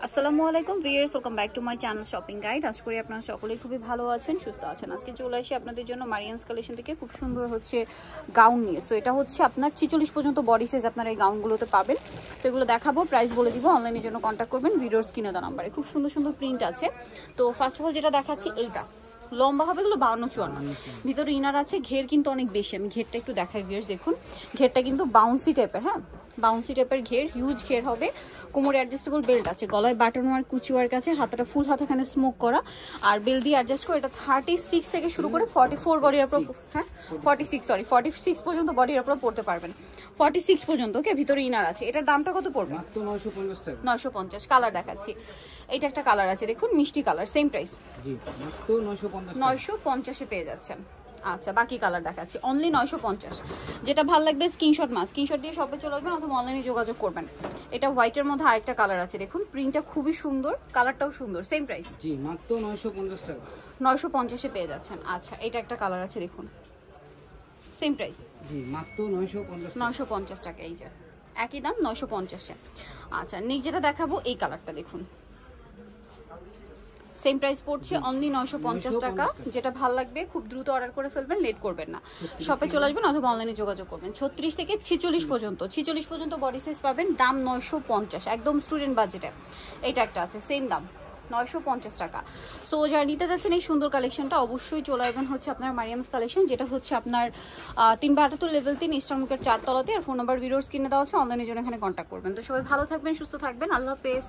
আসসালামু আলাইকুম viewers, welcome back to my channel shopping guide. আশা করি আপনারা সকলেই খুবই ভালো আছেন, সুস্থ আছেন। আজকে চলে আসি আপনাদের জন্য মারিয়ামস কালেকশন থেকে খুব সুন্দর হচ্ছে গাউন নিয়ে। সো এটা হচ্ছে আপনার 46 পর্যন্ত বডি সাইজ আপনারা এই গাউনগুলোতে পাবেন। তো এগুলো দেখাবো, প্রাইস বলে দিব, অনলাইনের জন্য কন্ট্যাক্ট করবেন ভিডিওর স্ক্রিনে দেওয়া নাম্বারে। খুব সুন্দর সুন্দর প্রিন্ট আছে। তো ফার্স্ট অফ অল যেটা দেখাচ্ছি, এইটা লম্বা হবে, এগুলো 52-54, ভিতরে ইনার আছে। ঘের কিন্তু অনেক বেশি, আমি ঘেরটা একটু দেখাই ভিউয়ার্স। দেখুন ঘেরটা কিন্তু বাউন্সি টাইপের, হ্যাঁ বাউন্সি টাইপের ঘের, হিউজ ঘের হবে। কোমরে অ্যাডজাস্টেবল বেল্ট আছে, গলায় বাটন ওয়ার, কুচি ওয়ার কাছে, হাতাটা ফুল হাতাখানে স্মোক করা, আর বেল্ট দিয়ে অ্যাডজাস্ট করে। এটা 36 থেকে শুরু করে 44 বডির আপনার, হ্যাঁ 46 পর্যন্ত বডির আপনারা পড়তে পারবেন। 46 পর্যন্ত, ওকে। ভিতরে ইনার আছে। এটার দামটা কত পড়বে? মাত্র 950 টাকা। 950। কালার দেখাচ্ছি, এইটা একটা কালার আছে, দেখুন মিষ্টি কালার, সেম প্রাইস। জি মাত্র 950। 950 এ পেয়ে যাচ্ছেন। আচ্ছা, বাকি কালার দেখাচ্ছি, অনলি 950। যেটা ভালো লাগবে স্ক্রিনশট স্ক্রিনশট দিয়ে শপে চলে আসবেন অথবা অনলাইনে যোগাযোগ করবেন। এটা হোয়াইটের মধ্যে আরেকটা কালার আছে, দেখুন প্রিন্টটা খুবই সুন্দর, কালারটাও সুন্দর, সেম প্রাইস। জি মাত্র 950 টাকা। 950 এ পেয়ে যাচ্ছেন। আচ্ছা, এটা একটা কালার আছে, দেখুন সেম প্রাইস। জি মাত্র 950 টাকা। 950 টাকা, এই যে একই দাম 950 এ। আচ্ছা, নেক্সট যেটা দেখাবো, এই কালারটা দেখুন, সেম প্রাইস পড়ছে, অনলি 950 টাকা। যেটা ভালো লাগবে খুব দ্রুত অর্ডার করে ফেলবেন, লেট করবেন না, শপে চলে আসবেন অথবা অনলাইনে যোগাযোগ করবেন। 36 থেকে 46 পর্যন্ত, 46 পর্যন্ত বডি সাইজ পাবেন, দাম 950, একদম স্টুডেন্ট বাজেটে। এইটা একটা আছে, সেম দাম 950 টাকা। সো যারা নিতে যাচ্ছেন এই সুন্দর কালেকশনটা, অবশ্যই চলে আসবেন হচ্ছে আপনার মারিয়ামস কালেকশন, যেটা হচ্ছে আপনার 372 লেভেল 3 ইস্টার্নমুখের 4 তলাতে। আর ফোন নাম্বার ভিডিওর স্ক্রিনে দেওয়া আছে, অনলাইনের জন্য এখানে কন্ট্যাক্ট করবেন। তো সবাই ভালো থাকবেন, সুস্থ থাকবেন, আল্লাহ হাফেজ।